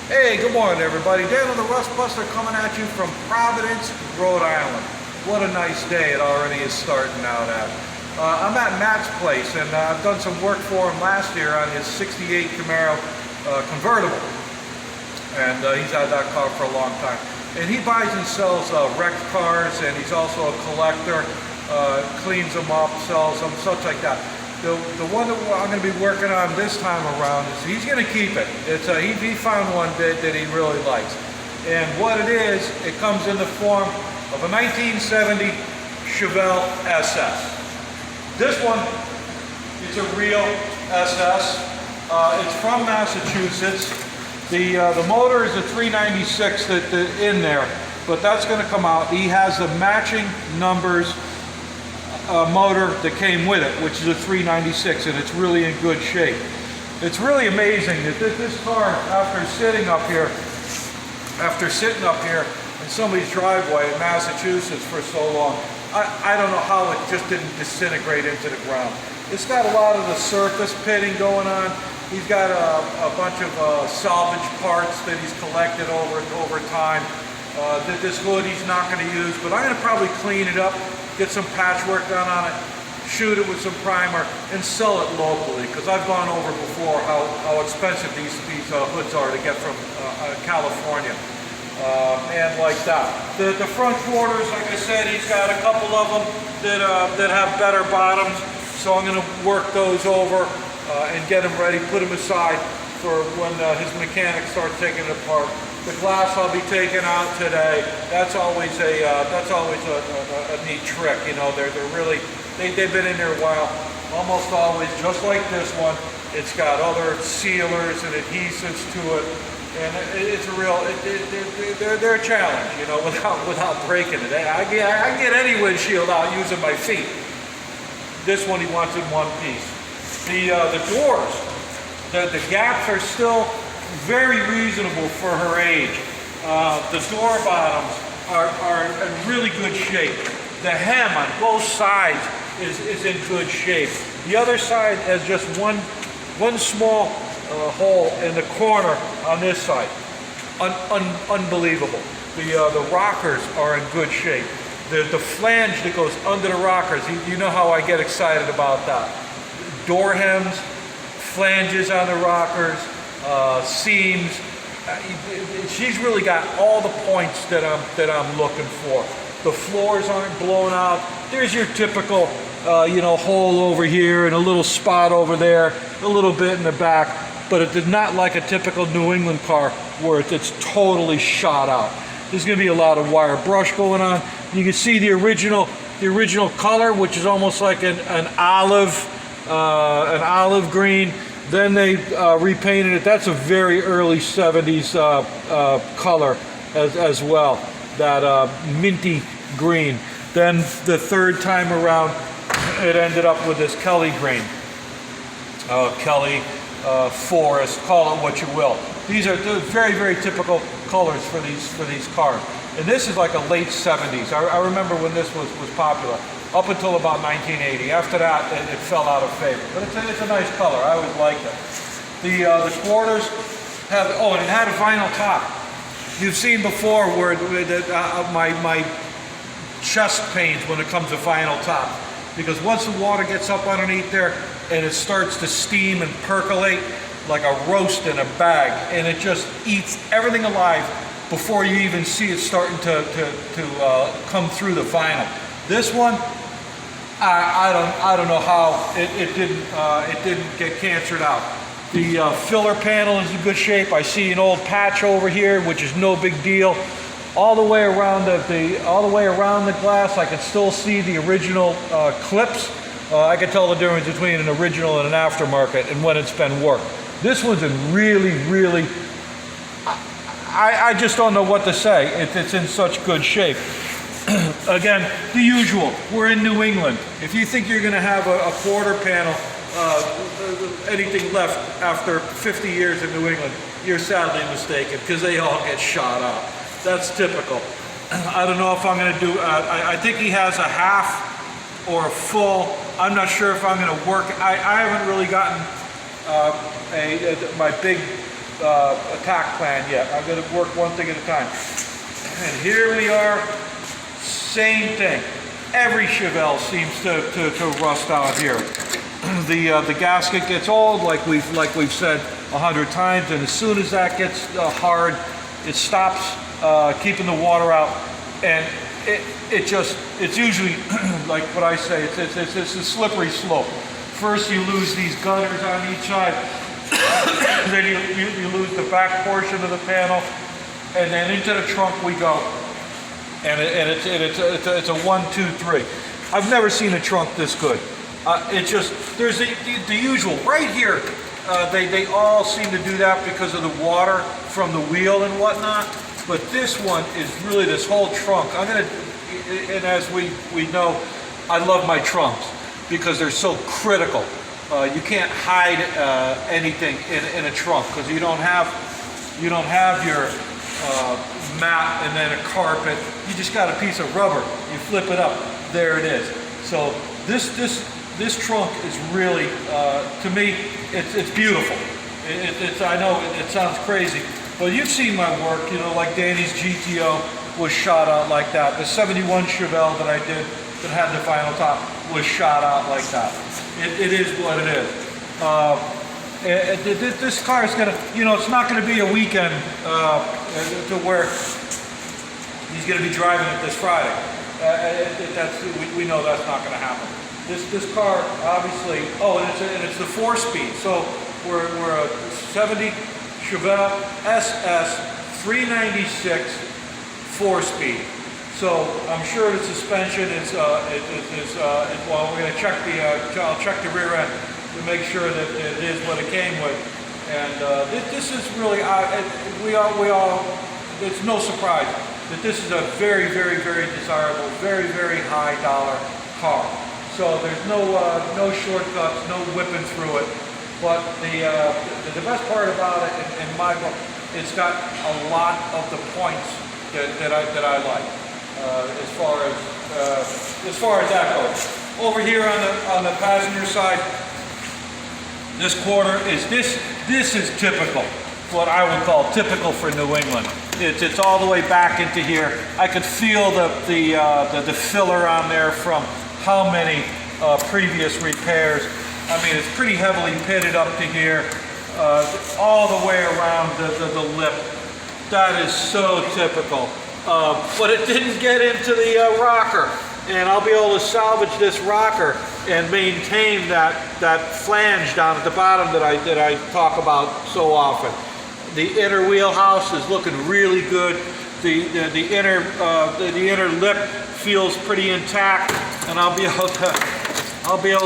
Hey, good morning everybody. Dan on the Rust Buster coming at you from Providence, Rhode Island. What a nice day it already is starting out at. I'm at Matt's place and I've done some work for him last year on his 68 Camaro convertible. And he's had that car for a long time. And he buys and sells wrecked cars, and he's also a collector, cleans them up, sells them, such like that. The one that I'm going to be working on this time around is he's going to keep it. It's he found one that he really likes. And what it is, it comes in the form of a 1970 Chevelle SS. This one is a real SS. It's from Massachusetts. The motor is a 396 that in there, but that's going to come out. He has the matching numbers motor that came with it, which is a 396, and it's really in good shape. It's really amazing that this car, after sitting up here in somebody's driveway in Massachusetts for so long, I don't know how it just didn't disintegrate into the ground. It's got a lot of the surface pitting going on. He's got a bunch of salvage parts that he's collected over time. This hood he's not going to use, but I'm going to probably clean it up, get some patchwork done on it, shoot it with some primer, and sell it locally, because I've gone over before how expensive these hoods are to get from California. And like that. The front quarters, like I said, he's got a couple of them that have better bottoms, so I'm going to work those over and get them ready, put them aside for when his mechanics start taking it apart. The glass I'll be taking out today. That's always a neat trick. You know, they've been in there a while. Almost always, just like this one, it's got other sealers and adhesives to it, and it's a real. They're a challenge, you know, without breaking it. I can get any windshield out using my feet. This one he wants in one piece. The doors, the gaps are still very reasonable for her age. The door bottoms are in really good shape. The hem on both sides is in good shape. The other side has just one small hole in the corner on this side. Unbelievable. The rockers are in good shape. The flange that goes under the rockers, you know how I get excited about that. Door hems, flanges on the rockers, seams. She's really got all the points that I'm looking for. The floors aren't blown out. There's your typical, hole over here and a little spot over there, a little bit in the back. But it is not like a typical New England car where it's totally shot out. There's going to be a lot of wire brush going on. You can see the original color, which is almost like an olive green. Then they repainted it. That's a very early 70s color as well, that minty green. Then the third time around, it ended up with this Kelly green. Kelly, forest, call it what you will. These are very, very typical colors for these cars. And this is like a late 70s. I remember when this was popular, up until about 1980. After that, it fell out of favor. But it's a nice color. I always liked it. The quarters have, and it had a vinyl top. You've seen before where my chest pains when it comes to vinyl top. Because once the water gets up underneath there and it starts to steam and percolate like a roast in a bag, and it just eats everything alive before you even see it starting to come through the vinyl. This one, I don't know how it didn't get cancered out. The filler panel is in good shape. I see an old patch over here, which is no big deal. All the way around the glass, I can still see the original clips. I can tell the difference between an original and an aftermarket and when it's been worked. This one's in really, I just don't know what to say. It's in such good shape. Again, the usual. We're in New England. If you think you're going to have a quarter panel, anything left after 50 years in New England, you're sadly mistaken, because they all get shot out. That's typical. I don't know if I'm going to do, I think he has a half or a full. I'm not sure if I'm going to work. I haven't really gotten my big attack plan yet. I'm going to work one thing at a time. And here we are, same thing. Every Chevelle seems to rust out here. The gasket gets old, like we've said 100 times, and as soon as that gets hard, it stops keeping the water out, and it's usually like what I say, it's a slippery slope. First you lose these gutters on each side, then you lose the back portion of the panel, and then into the trunk we go. And it's a 1, 2, 3. I've never seen a trunk this good. It's just, there's the usual. Right here, they all seem to do that because of the water from the wheel and whatnot. But this one is really this whole trunk. And as we know, I love my trunks because they're so critical. You can't hide anything in a trunk because you don't have your mat and then a carpet. You just got a piece of rubber. You flip it up, there it is. So this trunk is really, to me, it's beautiful. I know it sounds crazy, but you've seen my work. You know, like Danny's GTO was shot out like that. The 71 Chevelle that I did that had the vinyl top was shot out like that. It is what it is. This car is gonna, you know, it's not gonna be a weekend to where he's gonna be driving it this Friday. We know that's not gonna happen. This car, obviously, and it's the 4-speed. So we're a 70 Chevelle SS 396 4-speed. So I'm sure the suspension is well, we're going to check I'll check the rear end to make sure that it is what it came with. And this is really, it's no surprise that this is a very, very, very desirable, very, very high dollar car. So there's no shortcuts, no whipping through it. But the best part about it, in my book, it's got a lot of the points that I like. As far as that goes. Over here on the passenger side, this quarter is this is typical, what I would call typical for New England. It's all the way back into here. I could feel the filler on there from how many previous repairs. I mean, it's pretty heavily pitted up to here, all the way around the lip. That is so typical. But it didn't get into the rocker, and I'll be able to salvage this rocker and maintain that flange down at the bottom that I talk about so often. The inner wheelhouse is looking really good. The inner lip feels pretty intact, and I'll be able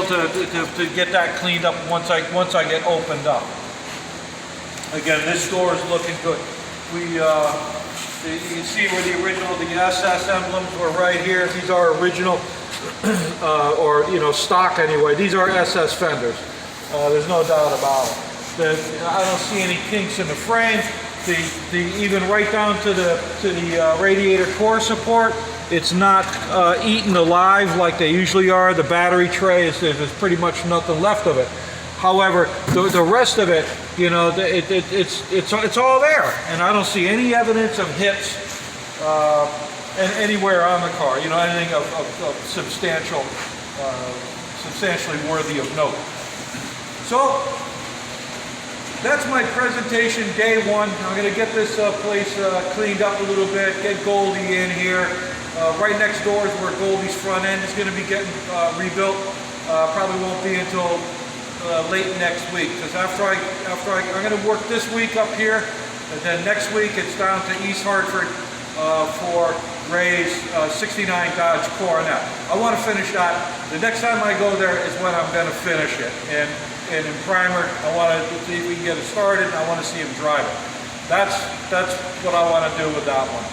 to get that cleaned up once I get opened up. Again, this door is looking good. You can see where the original, the SS emblems were right here. These are original, or stock anyway. These are SS fenders. There's no doubt about it. I don't see any kinks in the frame. Even right down to the radiator core support, it's not eaten alive like they usually are. The battery tray there's pretty much nothing left of it. However, the rest of it, it's all there, and I don't see any evidence of hits anywhere on the car. Anything of substantially worthy of note. So that's my presentation, day one. I'm going to get this place cleaned up a little bit, get Goldie in here. Right next door is where Goldie's front end is going to be getting rebuilt. Probably won't be until late next week, because after I'm going to work this week up here, and then next week it's down to East Hartford for Ray's 69 Dodge Coronet. I want to finish that. The next time I go there is when I'm going to finish it, and in primer, I want to see if we can get it started. I want to see him drive it. That's what I want to do with that one.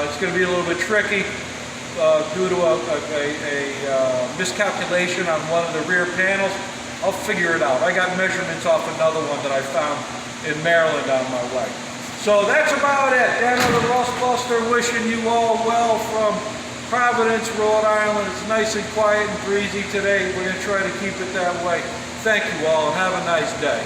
It's going to be a little bit tricky due to a miscalculation on one of the rear panels. I'll figure it out. I got measurements off another one that I found in Maryland on my way. So that's about it. Daniel the Rust Buster wishing you all well from Providence, Rhode Island. It's nice and quiet and breezy today. We're going to try to keep it that way. Thank you all and have a nice day.